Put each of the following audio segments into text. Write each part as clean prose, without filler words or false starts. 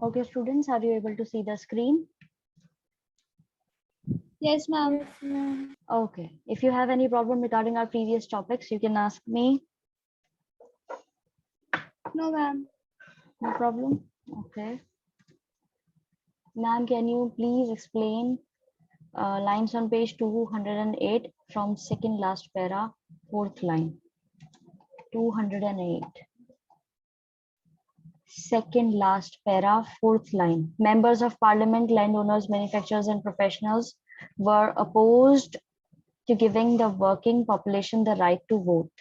Okay, students, are you able to see the screen? Yes, ma'am. Okay. If you have any problem regarding our previous topics, you can ask me. No, ma'am. No problem. Okay. Ma'am, can you please explain lines on page 208 from second last para, fourth line. 208. Second last para, fourth line. Members of parliament, landowners, manufacturers, and professionals were opposed to giving the working population the right to vote.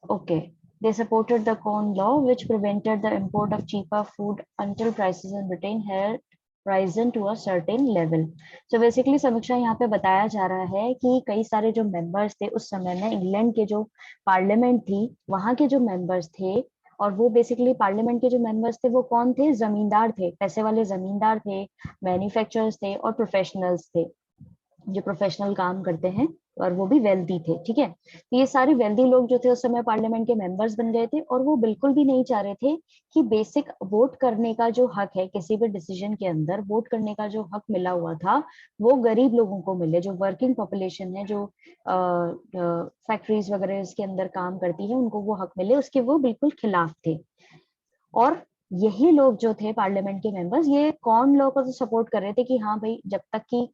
Okay. They supported the Corn Law, which prevented the import of cheaper food until prices in Britain had risen to a certain level. So basically समीक्षा यहाँ पे बताया जा रहा है कि कई सारे जो मेंबर्स थे उस समय में इंग्लैंड के जो पार्लियामेंट थी वहां के जो मेंबर्स थे और वो बेसिकली पार्लियामेंट के जो मेंबर्स थे वो कौन थे, जमींदार थे, पैसे वाले जमींदार थे, मैन्युफैक्चरर्स थे और प्रोफेशनल्स थे जो प्रोफेशनल काम करते हैं और वो भी वेल्दी थे। ठीक है, तो ये सारे वेल्दी लोग जो थे उस समय पार्लियामेंट के मेंबर्स बन गए थे और वो बिल्कुल भी नहीं चाह रहे थे कि बेसिक वोट करने का जो हक है किसी भी डिसीजन के अंदर वोट करने का जो हक मिला हुआ था वो गरीब लोगों को मिले, जो वर्किंग पॉपुलेशन है, जो फैक्ट्रीज वगैरह इसके अंदर काम करती है उनको वो हक मिले, उसके वो बिल्कुल खिलाफ थे। और यही लोग जो थे पार्लियामेंट के मेंबर्स ये कॉर्न लॉ को तो सपोर्ट कर रहे थे कि हाँ भाई जब तक कि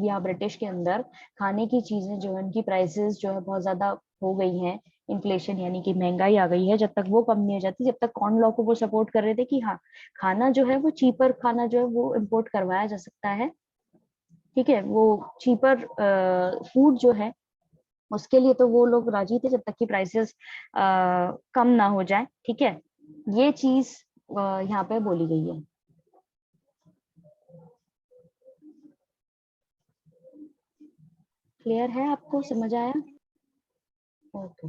यहाँ ब्रिटिश के अंदर खाने की चीजें जो है उनकी प्राइसेस जो है बहुत ज्यादा हो गई हैं, इन्फ्लेशन यानी कि महंगाई आ गई है, जब तक वो कम नहीं हो जाती जब तक कॉर्न लॉ को वो सपोर्ट कर रहे थे कि हाँ खाना जो है वो चीपर खाना जो है वो इम्पोर्ट करवाया जा सकता है। ठीक है, वो चीपर फूड जो है उसके लिए तो वो लोग राजी थे जब तक कि प्राइसेस कम ना हो जाए। ठीक है, ये चीज यहाँ पे बोली गई है। क्लियर है, आपको समझ आया? ओके,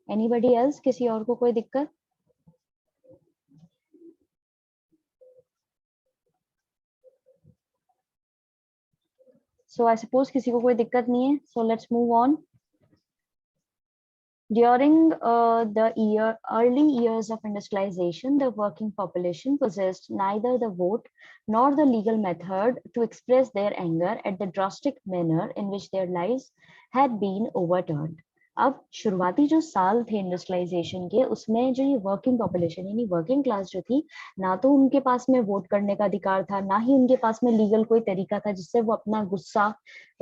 एनीबडी एल्स, किसी और को कोई दिक्कत? सो आई सपोज किसी को कोई दिक्कत नहीं है, so let's move on. During the early years of industrialization, the working population possessed neither the vote nor the legal method to express their anger at the drastic manner in which their lives had been overturned. अब शुरुआती जो साल थे industrialisation के उसमें जो ये working population यानी वर्किंग क्लास जो थी, ना तो उनके पास में वोट करने का अधिकार था, ना ही उनके पास में लीगल कोई तरीका था जिससे वो अपना गुस्सा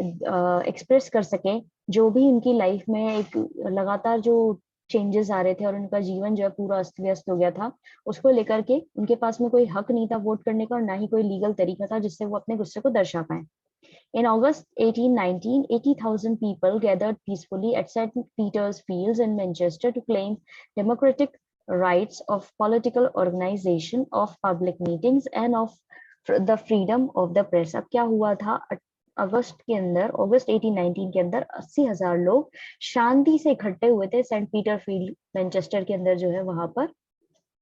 एक्सप्रेस कर सके। जो भी उनकी लाइफ में एक लगातार जो चेंजेस आ रहे थे और उनका जीवन जो है पूरा अस्त व्यस्त हो गया था उसको लेकर के उनके पास में कोई हक नहीं था वोट करने का और ना ही कोई लीगल तरीका था जिससे वो अपने गुस्से को दर्शा पाए। In August 1819, 80,000 people gathered peacefully at St. Peter's Fields in Manchester to claim democratic rights of political organization, of public meetings and of the freedom of the press। अब क्या हुआ था, अगस्त के अंदर, अगस्त 1819 के अंदर 80,000 लोग शांति से इकट्ठे हुए थे सेंट पीटर फील्ड मैनचेस्टर के अंदर जो है वहां पर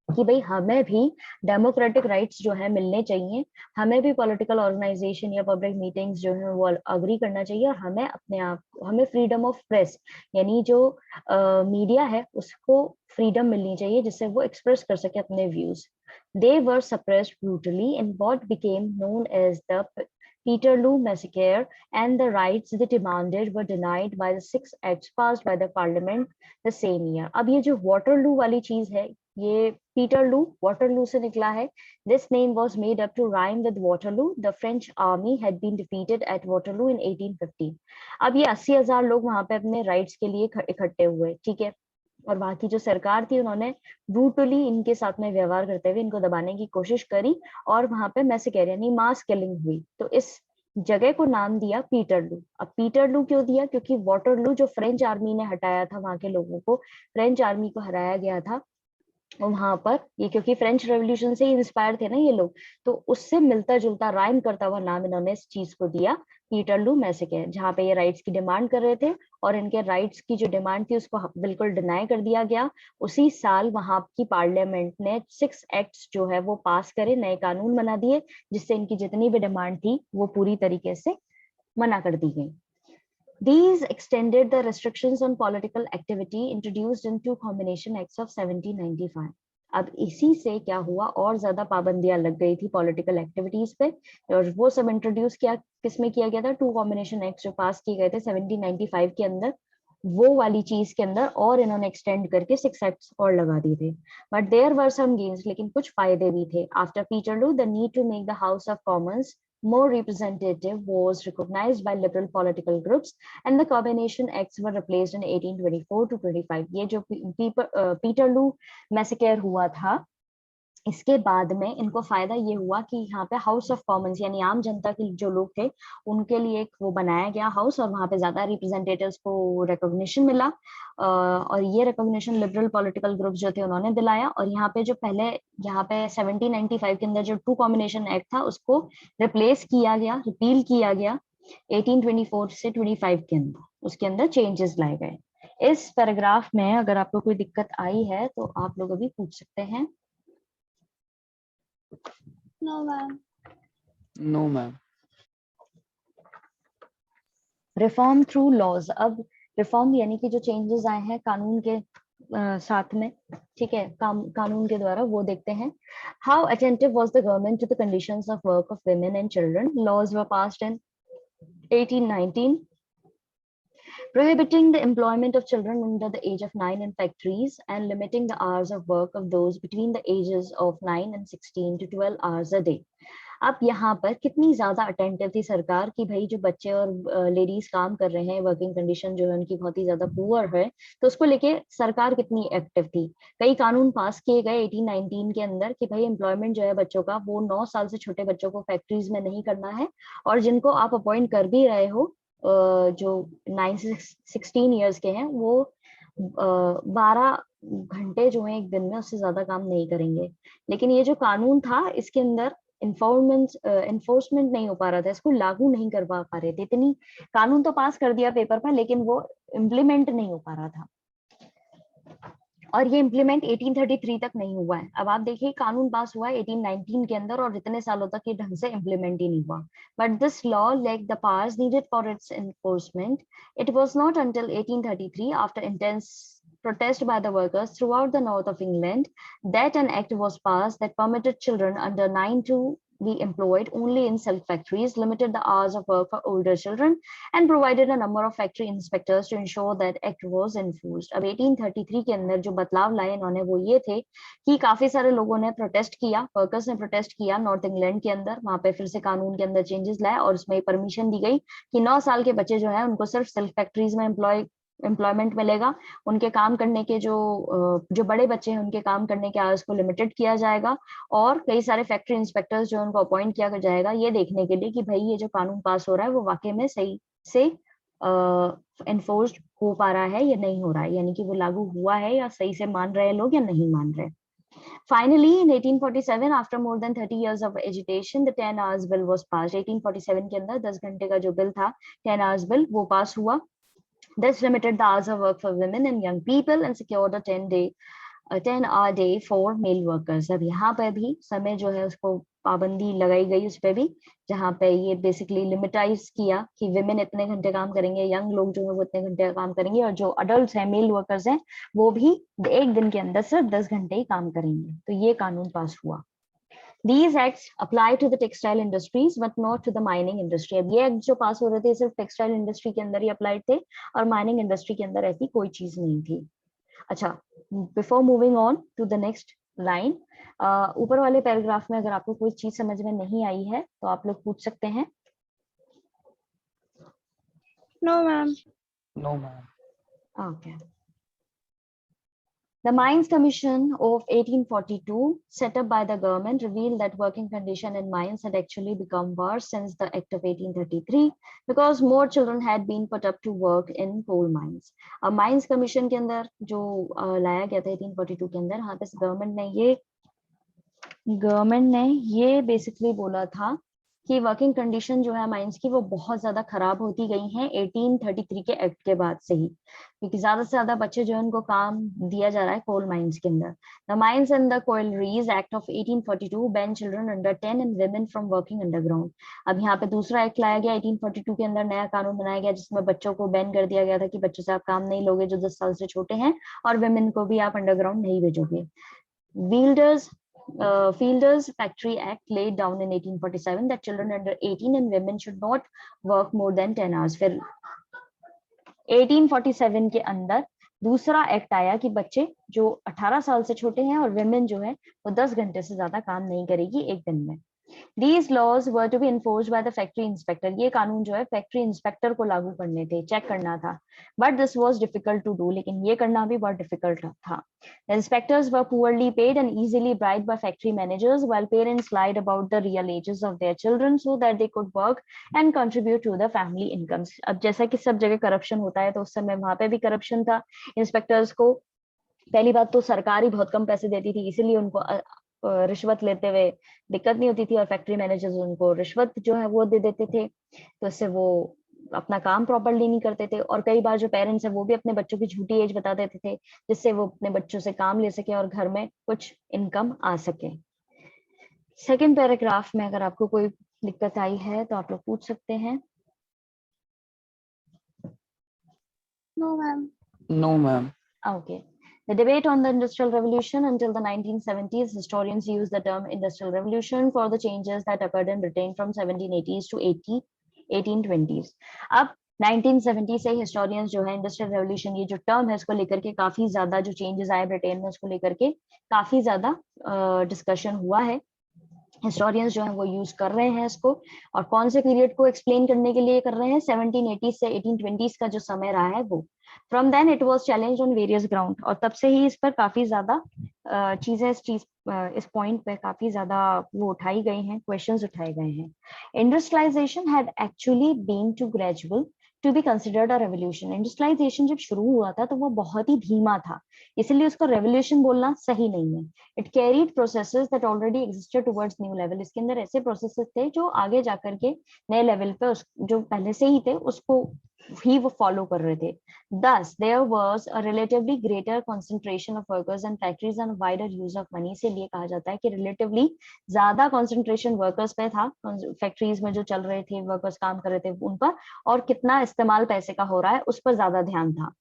कि भाई हमें भी डेमोक्रेटिक राइट्स जो है मिलने चाहिए, हमें भी पॉलिटिकल ऑर्गेनाइजेशन या पब्लिक मीटिंग्स जो है वो अग्री करना चाहिए और हमें अपने आप हमें फ्रीडम ऑफ प्रेस यानी जो मीडिया है उसको फ्रीडम मिलनी चाहिए जिससे वो एक्सप्रेस कर सके अपने views. They were suppressed brutally in what became known as the Peterloo Massacre, and the rights they demanded were denied by the 6 acts passed by the Parliament the same year। अब ये जो Waterloo वाली चीज है ये पीटरलू Waterloo से निकला है। This name was made up to rhyme with Waterloo. The French army had been defeated at Waterloo in 1815। अब ये 80,000 लोग वहां पे अपने राइट्स के लिए इकट्ठे हुए। ठीक है, और वहां की जो सरकार थी उन्होंने ब्रूटली इनके साथ में व्यवहार करते हुए इनको दबाने की कोशिश करी और वहां पे मैसेकर यानी मास किलिंग हुई। तो इस जगह को नाम दिया पीटरलू। अब पीटरलू क्यों दिया, क्योंकि वाटरलू जो फ्रेंच आर्मी ने हटाया था वहां के लोगों को, फ्रेंच आर्मी को हराया गया था वहां पर, ये क्योंकि फ्रेंच रेवोल्यूशन से इंस्पायर थे ना ये लोग, तो उससे मिलता जुलता राइम करता हुआ नाम इन्होंने इस चीज को दिया पीटरलू मैसेकर, जहाँ पे ये राइट्स की डिमांड कर रहे थे और इनके राइट्स की जो डिमांड थी उसको बिल्कुल डिनाई कर दिया गया। उसी साल वहां की पार्लियामेंट ने 6 एक्ट्स जो है वो पास करे, नए कानून बना दिए जिससे इनकी जितनी भी डिमांड थी वो पूरी तरीके से मना कर दी गई। These extended the restrictions on political activity introduced in two combination acts of 1795। अब इसी से क्या हुआ, और ज्यादा पाबंदियां लग गई थी पॉलिटिकल एक्टिविटीज पे, और वो सब इंट्रोड्यूस किया किसमें किया गया था, टू कॉम्बिनेशन एक्ट जो पास किए गए थे 1795 के अंदर, वो वाली चीज के अंदर, और इन्होंने एक्सटेंड करके 6 एक्ट्स और लगा दिए थे। But there were some gains, लेकिन कुछ फायदे भी थे। After Peterloo the need to make the House of Commons more representative was recognized by liberal political groups, and the combination acts were replaced in 1824 to 25। ये जो पीटरलू massacre हुआ था, इसके बाद में इनको फायदा ये हुआ कि यहाँ पे हाउस ऑफ कॉमन्स यानी आम जनता के जो लोग थे उनके लिए एक वो बनाया गया हाउस, और वहां पे ज्यादा रिप्रेजेंटेटिव्स को रिकॉग्निशन मिला, और ये रिकॉग्निशन लिबरल पॉलिटिकल ग्रुप्स जो थे उन्होंने दिलाया। और यहाँ पे जो पहले यहाँ पे 1795 के अंदर जो टू कॉम्बिनेशन एक्ट था उसको रिप्लेस किया गया, रिपील किया गया 1824 से 25 के अंदर, उसके अंदर चेंजेस लाए गए। इस पैराग्राफ में अगर आपको कोई दिक्कत आई है तो आप लोग अभी पूछ सकते हैं। No, ma'am. No ma'am. Reform through laws, अब रिफॉर्म यानी कि जो चेंजेस आए हैं कानून के साथ में, ठीक है, कानून के द्वारा, वो देखते हैं। How attentive was the government to the conditions of work of women and children. Laws were passed in 1819 prohibiting the employment of children under the age of 9 in factories and limiting the hours of work of those between the ages of 9 and 16 to 12 hours a day। अब यहाँ पर कितनी ज्यादा attentive थी सरकार कि भाई जो बच्चे और लेडीज काम कर रहे हैं, वर्किंग कंडीशन जो है उनकी बहुत ही ज्यादा पुअर है, तो उसको लेके सरकार कितनी एक्टिव थी। कई कानून पास किए गए 1819 के अंदर कि भाई एम्प्लॉयमेंट जो है बच्चों का वो 9 साल से छोटे बच्चों को फैक्ट्रीज में नहीं करना है, और जिनको आप अपॉइंट कर भी रहे हो जो 9 से 16 ईयर्स के हैं वो 12 घंटे जो है एक दिन में, उससे ज्यादा काम नहीं करेंगे। लेकिन ये जो कानून था इसके अंदर इन्फोर्समेंट नहीं हो पा रहा था, इसको लागू नहीं कर पा रहे थे। इतनी कानून तो पास कर दिया पेपर पर, लेकिन वो इम्प्लीमेंट नहीं हो पा रहा था, और ये इम्प्लीमेंट 1833 तक नहीं हुआ है। अब आप देखिए कानून पास हुआ है 1819 के अंदर, और इतने सालों तक ये ढंग से इम्प्लीमेंट ही नहीं हुआ। But this law lacked the powers needed for its enforcement. It was not until 1833, after intense protest by the workers throughout the north of England, that an act was passed that permitted children under 9 to be employed only in silk factories, limited the hours of work for older children, and provided a number of factory inspectors to ensure that act was enforced। अब 1833 के अंदर जो बदलाव लाए इन्होंने वो ये थे कि काफी सारे लोगों ने प्रोटेस्ट किया, वर्कर्स ने प्रोटेस्ट किया नॉर्थ इंग्लैंड के अंदर, वहां पे फिर से कानून के अंदर चेंजेस लाए, और उसमें परमिशन दी गई कि 9 साल के बच्चे जो है उनको सिर्फ सिल्क फैक्ट्रीज में एम्प्लॉयमेंट मिलेगा। उनके काम करने के जो बड़े बच्चे हैं उनके काम करने के आवर्स को लिमिटेड किया जाएगा, और कई सारे फैक्ट्री इंस्पेक्टर्स जो उनको अपॉइंट किया जाएगा ये देखने के लिए कि भाई ये जो कानून पास हो रहा है वो वाकई में सही से एनफोर्स्ड हो पा रहा है या नहीं हो रहा है, यानी कि वो लागू हुआ है या सही से मान रहे हैं लोग या नहीं मान रहे। Finally, in 1847, after more than 30 years of agitation, the 10 hours bill was passed। 1847 के अंदर 10 घंटे का जो बिल था 10 hours bill वो पास हुआ। This limited the hours of work for women and young people and secured a 10-hour day for male workers। अब यहाँ पे भी समय जो है उसको पाबंदी लगाई गई उस पे भी, जहाँ पे ये बेसिकली लिमिटाइज किया कि विमेन इतने घंटे काम करेंगे, यंग लोग जो है वो इतने घंटे काम करेंगे, और जो अडल्ट हैं मेल वर्कर्स हैं वो भी एक दिन के अंदर सिर्फ 10 घंटे ही काम करेंगे। तो ये कानून पास हुआ। These acts apply to the textile industries but not to the mining industry। अब ये एक्ट जो पास हो रहे थे सिर्फ टेक्सटाइल इंडस्ट्री के अंदर ही अप्लाइड थे, और माइनिंग इंडस्ट्री के अंदर ऐसी कोई चीज नहीं थी। अच्छा, before moving on to the next line, ऊपर वाले पैराग्राफ में अगर आपको कोई चीज समझ में नहीं आई है तो आप लोग पूछ सकते हैं। No, ma'am. No ma'am. Okay. The Mines Commission of 1842, set up by the government, revealed that working condition in mines had actually become worse since the Act of 1833 because more children had been put up to work in coal mines। अब Mines Commission के अंदर जो लाया गया था 1842 के अंदर, हाँ पे गवर्नमेंट ने ये बेसिकली बोला था कि वर्किंग कंडीशन जो है माइंस की वो बहुत ज्यादा खराब होती गई हैं 1833 के एक्ट के बाद से ही, क्योंकि ज्यादा से ज्यादा बच्चे जो है उनको काम दिया जा रहा है कोल माइंस के अंदर। The mines and the collieries act of 1842 ban children under 10 and women from working underground. अब यहाँ पे दूसरा एक्ट लाया गया 1842 के अंदर, नया कानून बनाया गया जिसमें बच्चों को बैन कर दिया गया था कि बच्चों से आप काम नहीं लोगे जो 10 साल से छोटे हैं, और वुमेन को भी आप अंडरग्राउंड नहीं भेजोगे। Fielders Factory Act laid down in 1847 that children under 18 and women should not work more than 10 hours. फिर 1847 के अंदर दूसरा एक्ट आया कि बच्चे जो 18 साल से छोटे हैं और विमेन जो है वो 10 घंटे से ज्यादा काम नहीं करेगी एक दिन में. These laws were to be enforced by the factory inspector. ये कानून जो है फैक्ट्री इंस्पेक्टर को लागू करने थे, चेक करना था. But this was difficult to do. लेकिन ये करना भी बहुत difficult था. The inspectors were poorly paid and easily bribed by factory managers, while parents lied about the real ages of their children so that they could work and contribute to the family incomes. अब जैसा कि सब जगह corruption होता है तो उस समय वहां पे भी करप्शन था. इंस्पेक्टर्स को पहली बात तो सरकार ही बहुत कम पैसे देती थी, इसीलिए उनको रिश्वत लेते हुए दिक्कत नहीं होती थी, और फैक्ट्री मैनेजर्स उनको रिश्वत जो है वो दे देते थे, तो इससे वो अपना काम प्रॉपरली नहीं करते थे. और कई बार जो पेरेंट्स है वो भी अपने बच्चों की झूठी एज बता देते थे जिससे वो अपने बच्चों से काम ले सके और घर में कुछ इनकम आ सके. सेकेंड पैराग्राफ में अगर आपको कोई दिक्कत आई है तो आप लोग पूछ सकते हैं. No, ma'am. No, ma'am. Okay. The debate on the Industrial Revolution until the 1970s, historians use the term Industrial Revolution for the changes that occurred in Britain from 1780s to 1820s. अब 1970 से historians जो है Industrial Revolution ये जो term है इसको लेकर के काफी ज्यादा जो changes आए ब्रिटेन में उसको लेकर के काफी ज्यादा discussion हुआ है. हिस्टोरियंस जो है वो यूज कर रहे हैं इसको, और कौन से पीरियड को एक्सप्लेन करने के लिए कर रहे हैं, 1780 से 1820 का जो समय रहा है वो. From then it was challenge on various ground, और तब से ही इस पर काफी ज्यादा चीजें इस पॉइंट पे काफी ज्यादा वो उठाई गई हैं, क्वेश्चंस उठाए गए हैं. Industrialisation had actually been too gradual to be considered a revolution. Industrialisation जब शुरू हुआ था तो वो बहुत ही धीमा था, इसलिए उसको रेवोल्यूशन बोलना सही नहीं है. It carried processes that already existed towards new level. इसके अंदर ऐसे प्रोसेसेस थे जो आगे जाकर के नए लेवल पे जो पहले से ही थे उसको ही वो फॉलो कर रहे थे. Thus, there was a relatively greater concentration of workers and factories and wider use of money. इसीलिए कहा जाता है कि relatively ज्यादा concentration workers पे था, फैक्ट्रीज में जो चल रहे थे वर्कर्स काम कर रहे थे उन पर, और कितना इस्तेमाल पैसे का हो रहा है उस पर ज्यादा ध्यान था.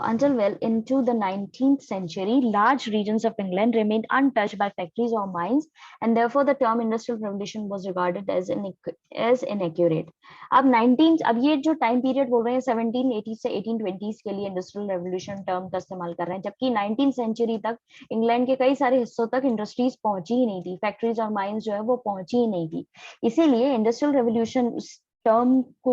Until well into the 19th century, large regions of England remained untouched by factories or mines, and therefore the term industrial revolution was regarded as inaccurate. अब ये जो टाइम पीरियड बोल रहे हैं 1780 से 1820s के लिए इंडस्ट्रियल रेवोल्यूशन टर्म का इस्तेमाल कर रहे हैं, जबकि 19th सेंचुरी तक इंग्लैंड के कई सारे हिस्सों तक इंडस्ट्रीज पहुंची ही नहीं थी, फैक्ट्रीज और माइंस जो है वो पहुंची ही नहीं थी. इसीलिए इंडस्ट्रियल रेवोल्यूशन टर्म को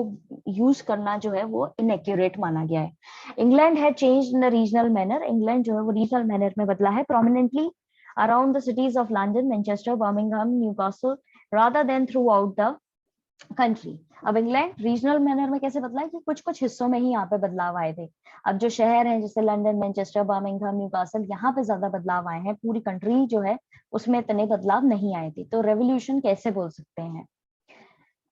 यूज करना जो है वो इनएक्यूरेट माना गया है. England had changed in a regional manner. England जो है वो रीजनल मैनर में बदला है, prominently around the cities of London, Manchester, Birmingham, Newcastle rather than through out the country. अब इंग्लैंड रीजनल मैनर में कैसे बदला है कि कुछ कुछ हिस्सों में ही यहाँ पे बदलाव आए थे. अब जो शहर हैं जैसे लंदन, मैनचेस्टर, बर्मिंघम, न्यूकासल, यहाँ पे ज्यादा बदलाव आए हैं, पूरी कंट्री जो है उसमें इतने बदलाव नहीं आए थे. तो रेवोल्यूशन कैसे बोल सकते हैं?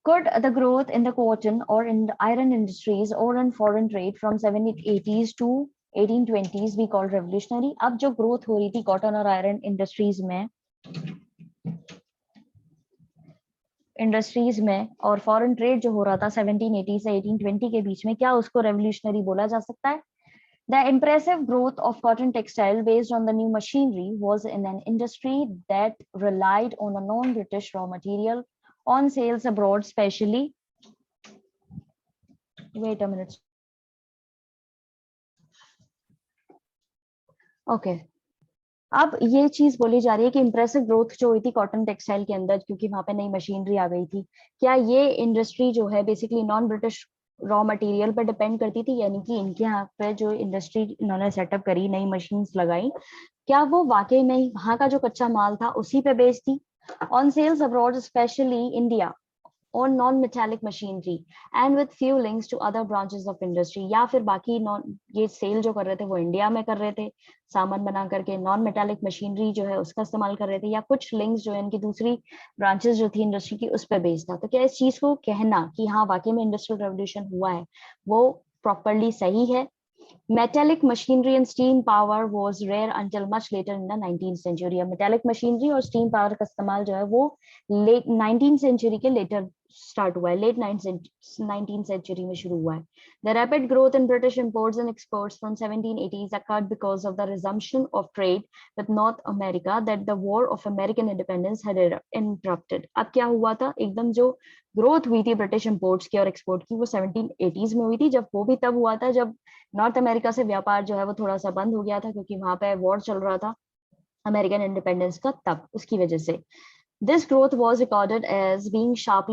Could the growth in the cotton or in the iron industries or in foreign trade from 1780s to 1820s be called revolutionary? अब जो ग्रोथ हो रही थी कॉटन और आयरन इंडस्ट्रीज में और फॉरेन ट्रेड जो हो रहा था 1780 से 1820 के बीच में, क्या उसको रेवोल्यूशनरी बोला जा सकता है? The impressive growth of cotton textile based on the new machinery was in an industry that relied on a non-British raw material on sales abroad, specially. Wait a minute. Okay. अब ये चीज बोली जा रही है कि इंप्रेसिव ग्रोथ जो हुई थी कॉटन टेक्सटाइल के अंदर, क्योंकि वहां पे नई मशीनरी आ गई थी. क्या ये इंडस्ट्री जो है basically non British raw material पर डिपेंड करती थी, यानी कि इनके यहाँ पे जो इंडस्ट्री इन्होंने सेटअप करी, नई मशीन्स लगाई, क्या वो वाकई में वहां का जो कच्चा माल था उसी पे बेचती? On sales abroad, especially India, on non-metallic machinery and with few links to other branches of industry. या फिर बाकी ये सेल जो कर रहे थे वो इंडिया में कर रहे थे, सामान बना करके नॉन मेटालिक मशीनरी जो है उसका इस्तेमाल कर रहे थे, या कुछ लिंक्स जो है इनकी दूसरी ब्रांचेस जो थी इंडस्ट्री की उस पर बेस्ड था. तो क्या इस चीज को कहना कि हाँ वाकई में इंडस्ट्रियल रेवोल्यूशन हुआ है वो प्रॉपरली सही है? Metallic machinery and steam power was rare until much later in the 19th century. Metallic machinery और steam power का इस्तेमाल जो है वो late 19th century के later स्टार्ट हुआ है, लेट 19th सेंचुरी में शुरू हुआ है. The rapid growth in British imports and exports from 1780s occurred because of the resumption of trade with North America that the War of American Independence had interrupted. अब क्या हुआ था, एकदम जो ग्रोथ हुई थी ब्रिटिश इंपोर्ट्स की और एक्सपोर्ट की, वो 1780s में हुई थी. जब वो भी तब हुआ था जब नॉर्थ अमेरिका से व्यापार जो है वो थोड़ा सा बंद हो गया था, क्योंकि वहां पे वॉर चल रहा था अमेरिकन इंडिपेंडेंस का, तब उसकी वजह से. This growth was recorded as being sharp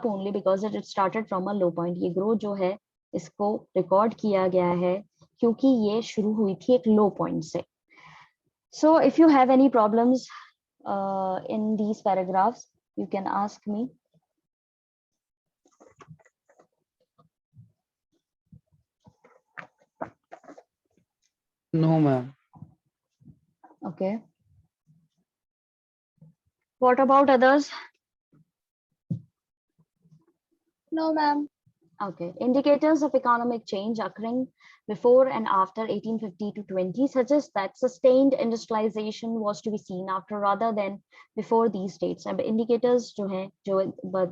only because it started from a low point. ये growth जो है इसको रिकॉर्ड किया गया है क्योंकि ये शुरू हुई थी एक लो पॉइंट से. So if you have any problems in these paragraphs, you can ask me. No, ma'am. Okay. What about others? No, ma'am. Okay. Indicators of economic change occurring before and after 1850 to 20 suggest that sustained industrialization was to be seen after rather than before these dates. अब indicators जो हैं, जो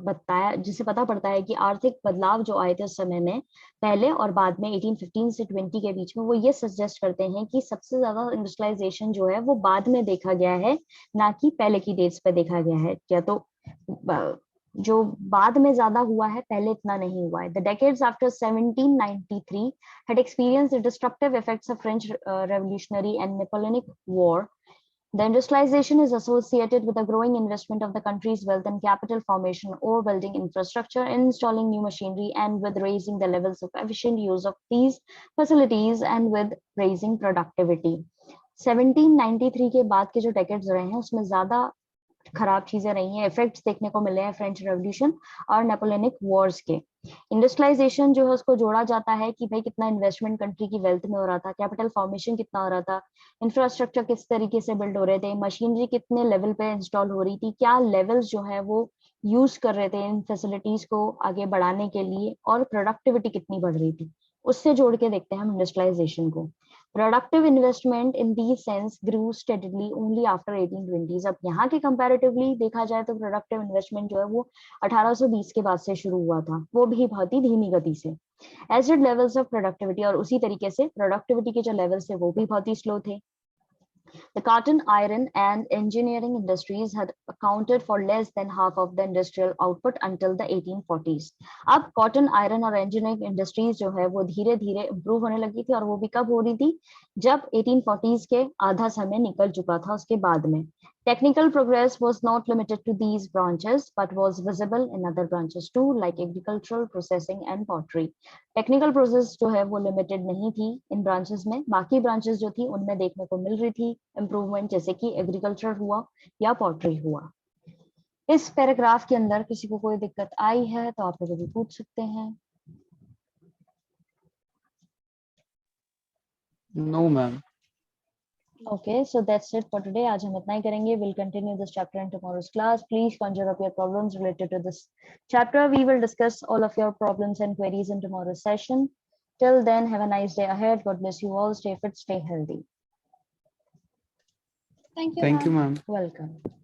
बताया, जिसे पता पड़ता है कि आर्थिक बदलाव जो आए थे उस समय में पहले और बाद में 1815 से 20 के बीच में, वो ये सजेस्ट करते हैं कि सबसे ज्यादा इंडस्ट्रियलाइजेशन जो है वो बाद में देखा गया है, ना कि पहले की डेट्स पे देखा गया है. या तो जो बाद में ज्यादा हुआ है, पहले इतना नहीं हुआ है. The decades after 1793 had experienced the disruptive effects of French Revolutionary and Napoleonic War. The industrialization is associated with a growing investment of the country's wealth and capital formation, overbuilding infrastructure, installing new machinery, and with raising the levels of efficient use of these facilities and with raising productivity. 1793 के बाद के जो decades रहे हैं उसमें ज्यादा खराब चीजें रही हैं, इफेक्ट्स देखने को मिले हैं फ्रेंच रेवोल्यूशन और नेपोलियनिक वॉर्स के. इंडस्ट्रियलाइजेशन जो है उसको जोड़ा जाता है कि भाई कितना इन्वेस्टमेंट कंट्री की वेल्थ में हो रहा था, कैपिटल फॉर्मेशन कितना हो रहा था, इंफ्रास्ट्रक्चर किस तरीके से बिल्ड हो रहे थे, मशीनरी कितने लेवल पे इंस्टॉल हो रही थी, क्या लेवल्स जो है वो यूज कर रहे थे इन फैसिलिटीज को आगे बढ़ाने के लिए, और प्रोडक्टिविटी कितनी बढ़ रही थी. उससे जोड़ के देखते हैं हम इंडस्ट्रियलाइजेशन को. Productive investment in these sense grew steadily only after 1820s. अब यहाँ के comparatively देखा जाए तो productive investment जो है वो 1820 के बाद से शुरू हुआ था, वो भी बहुत ही धीमी गति से. As did levels of productivity, और उसी तरीके से productivity के जो levels थे वो भी बहुत ही slow थे. The cotton, iron, and engineering industries had accounted for less than half of the industrial output until the 1840s. अब cotton, iron और engineering industries जो है वो धीरे धीरे improve होने लगी थी, और वो भी कब हो रही थी, जब 1840s के आधा समय निकल चुका था उसके बाद में. Technical progress was not limited to these branches, but was visible in other branches too, like agricultural, processing, and pottery. Technical process जो है वो limited नहीं थी इन branches में, बाकी branches जो थी उनमें देखने को मिल रही थी improvement, जैसे कि agriculture हुआ या pottery हुआ. इस पैराग्राफ के अंदर किसी को कोई दिक्कत आई है तो आप लोग भी पूछ सकते हैं. No, ma'am. Okay, so that's it for today. आज हम इतना ही करेंगे. We'll continue this chapter in tomorrow's class. Please conjure up your problems related to this chapter. We will discuss all of your problems and queries in tomorrow's session. Till then, have a nice day ahead. God bless you all. Stay fit, stay healthy. Thank you, Thank you, ma'am. ma'am. Welcome.